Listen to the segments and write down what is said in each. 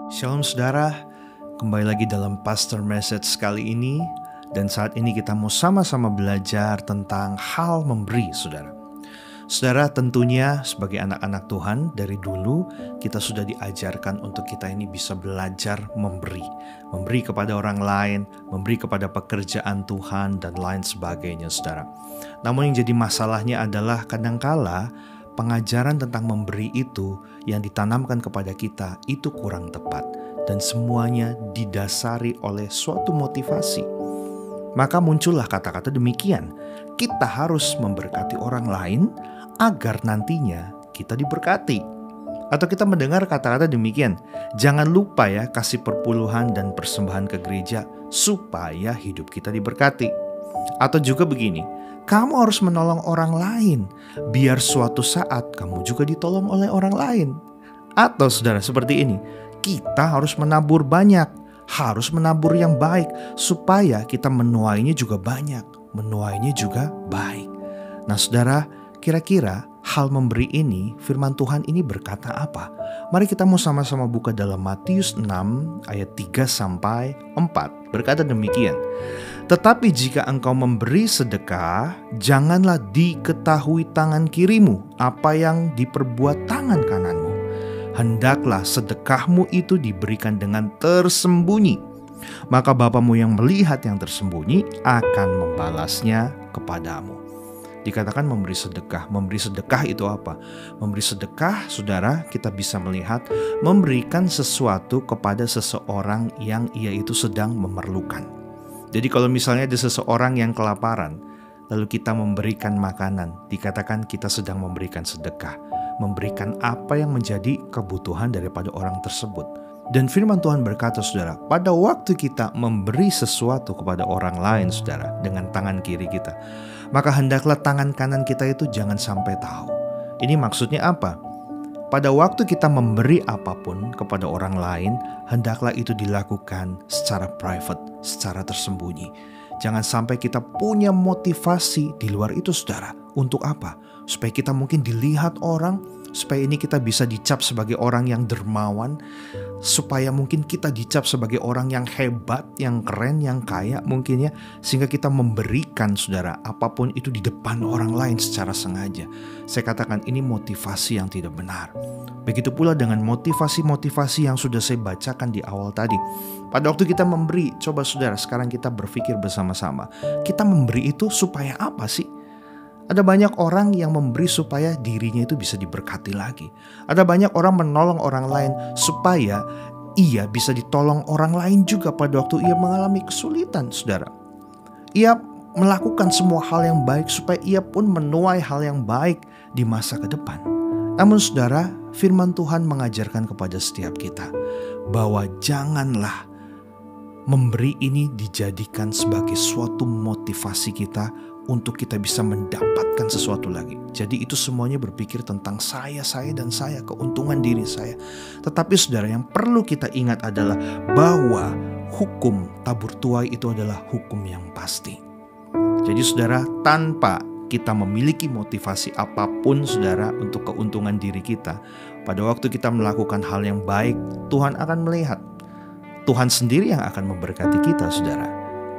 Shalom saudara, kembali lagi dalam Pastor Message kali ini. Dan saat ini kita mau sama-sama belajar tentang hal memberi saudara. Saudara, tentunya sebagai anak-anak Tuhan dari dulu kita sudah diajarkan untuk kita ini bisa belajar memberi. Memberi kepada orang lain, memberi kepada pekerjaan Tuhan dan lain sebagainya saudara. Namun yang jadi masalahnya adalah kadangkala pengajaran tentang memberi itu yang ditanamkan kepada kita itu kurang tepat dan semuanya didasari oleh suatu motivasi. Maka muncullah kata-kata demikian, kita harus memberkati orang lain agar nantinya kita diberkati. Atau kita mendengar kata-kata demikian, jangan lupa ya kasih perpuluhan dan persembahan ke gereja supaya hidup kita diberkati. Atau juga begini, kamu harus menolong orang lain, biar suatu saat kamu juga ditolong oleh orang lain. Atau saudara seperti ini, kita harus menabur banyak, harus menabur yang baik, supaya kita menuainya juga banyak, menuainya juga baik. Nah saudara, kira-kira hal memberi ini, firman Tuhan ini berkata apa? Mari kita mau sama-sama buka dalam Matius 6 ayat 3-4, berkata demikian. Tetapi jika engkau memberi sedekah, janganlah diketahui tangan kirimu apa yang diperbuat tangan kananmu. Hendaklah sedekahmu itu diberikan dengan tersembunyi. Maka Bapamu yang melihat yang tersembunyi akan membalasnya kepadamu. Dikatakan memberi sedekah. Memberi sedekah itu apa? Memberi sedekah, saudara, kita bisa melihat memberikan sesuatu kepada seseorang yang ia itu sedang memerlukan. Jadi kalau misalnya ada seseorang yang kelaparan, lalu kita memberikan makanan, dikatakan kita sedang memberikan sedekah. Memberikan apa yang menjadi kebutuhan daripada orang tersebut. Dan firman Tuhan berkata saudara, pada waktu kita memberi sesuatu kepada orang lain saudara, dengan tangan kiri kita, maka hendaklah tangan kanan kita itu jangan sampai tahu. Ini maksudnya apa? Pada waktu kita memberi apapun kepada orang lain, hendaklah itu dilakukan secara private, secara tersembunyi. Jangan sampai kita punya motivasi di luar itu saudara. Untuk apa? Supaya kita mungkin dilihat orang, supaya ini kita bisa dicap sebagai orang yang dermawan, supaya mungkin kita dicap sebagai orang yang hebat, yang keren, yang kaya mungkin ya, sehingga kita memberikan saudara apapun itu di depan orang lain secara sengaja. Saya katakan ini motivasi yang tidak benar. Begitu pula dengan motivasi-motivasi yang sudah saya bacakan di awal tadi. Pada waktu kita memberi, coba saudara sekarang kita berpikir bersama-sama, kita memberi itu supaya apa sih? Ada banyak orang yang memberi supaya dirinya itu bisa diberkati lagi. Ada banyak orang menolong orang lain supaya ia bisa ditolong orang lain juga pada waktu ia mengalami kesulitan, saudara. Ia melakukan semua hal yang baik supaya ia pun menuai hal yang baik di masa ke depan. Namun saudara, firman Tuhan mengajarkan kepada setiap kita bahwa janganlah memberi ini dijadikan sebagai suatu motivasi kita untuk kita bisa mendapatkan sesuatu lagi. Jadi itu semuanya berpikir tentang saya, dan saya, keuntungan diri saya. Tetapi saudara, yang perlu kita ingat adalah bahwa hukum tabur tuai itu adalah hukum yang pasti. Jadi saudara, tanpa kita memiliki motivasi apapun saudara untuk keuntungan diri kita, pada waktu kita melakukan hal yang baik, Tuhan akan melihat. Tuhan sendiri yang akan memberkati kita saudara.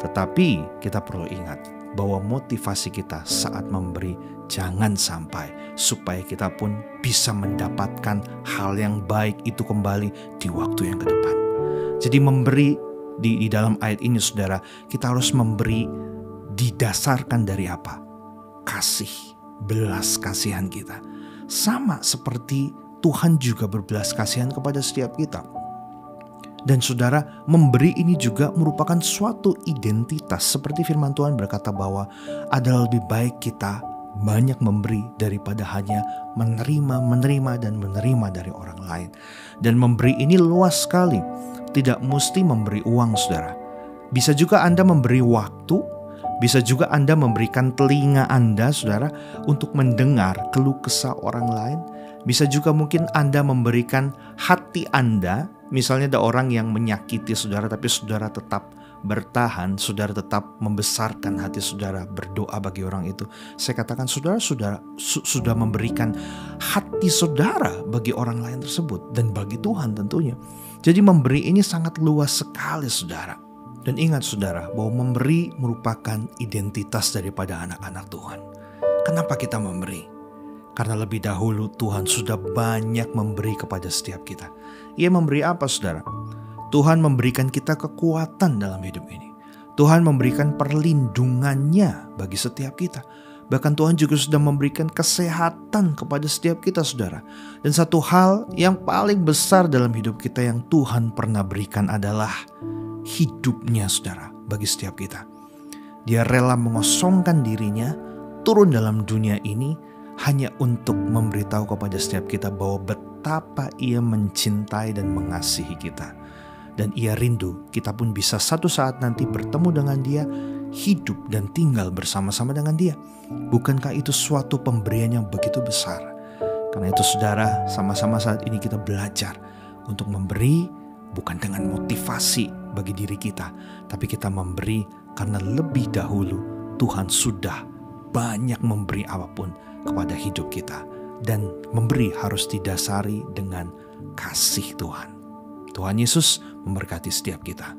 Tetapi kita perlu ingat bahwa motivasi kita saat memberi jangan sampai supaya kita pun bisa mendapatkan hal yang baik itu kembali di waktu yang ke depan. Jadi memberi di dalam ayat ini saudara, kita harus memberi didasarkan dari apa? Kasih, belas kasihan kita. Sama seperti Tuhan juga berbelas kasihan kepada setiap kita. Dan saudara, memberi ini juga merupakan suatu identitas. Seperti firman Tuhan berkata bahwa adalah lebih baik kita banyak memberi daripada hanya menerima dari orang lain. Dan memberi ini luas sekali. Tidak mesti memberi uang saudara. Bisa juga Anda memberi waktu. Bisa juga Anda memberikan telinga Anda saudara untuk mendengar keluh kesah orang lain. Bisa juga mungkin Anda memberikan hati Anda. Misalnya ada orang yang menyakiti saudara, tapi saudara tetap bertahan, saudara tetap membesarkan hati saudara, berdoa bagi orang itu. Saya katakan saudara sudah memberikan hati saudara bagi orang lain tersebut dan bagi Tuhan tentunya. Jadi memberi ini sangat luas sekali saudara. Dan ingat saudara bahwa memberi merupakan identitas daripada anak-anak Tuhan. Kenapa kita memberi? Karena lebih dahulu Tuhan sudah banyak memberi kepada setiap kita. Ia memberi apa saudara? Tuhan memberikan kita kekuatan dalam hidup ini. Tuhan memberikan perlindungannya bagi setiap kita. Bahkan Tuhan juga sudah memberikan kesehatan kepada setiap kita saudara. Dan satu hal yang paling besar dalam hidup kita yang Tuhan pernah berikan adalah hidupnya saudara bagi setiap kita. Dia rela mengosongkan dirinya, turun dalam dunia ini hanya untuk memberitahu kepada setiap kita bahwa betapa ia mencintai dan mengasihi kita. Dan ia rindu kita pun bisa satu saat nanti bertemu dengan dia, hidup dan tinggal bersama-sama dengan dia. Bukankah itu suatu pemberian yang begitu besar? Karena itu saudara, sama-sama saat ini kita belajar untuk memberi bukan dengan motivasi bagi diri kita, tapi kita memberi karena lebih dahulu Tuhan sudah banyak memberi apapun kepada hidup kita. Dan memberi harus didasari dengan kasih Tuhan. Tuhan Yesus memberkati setiap kita.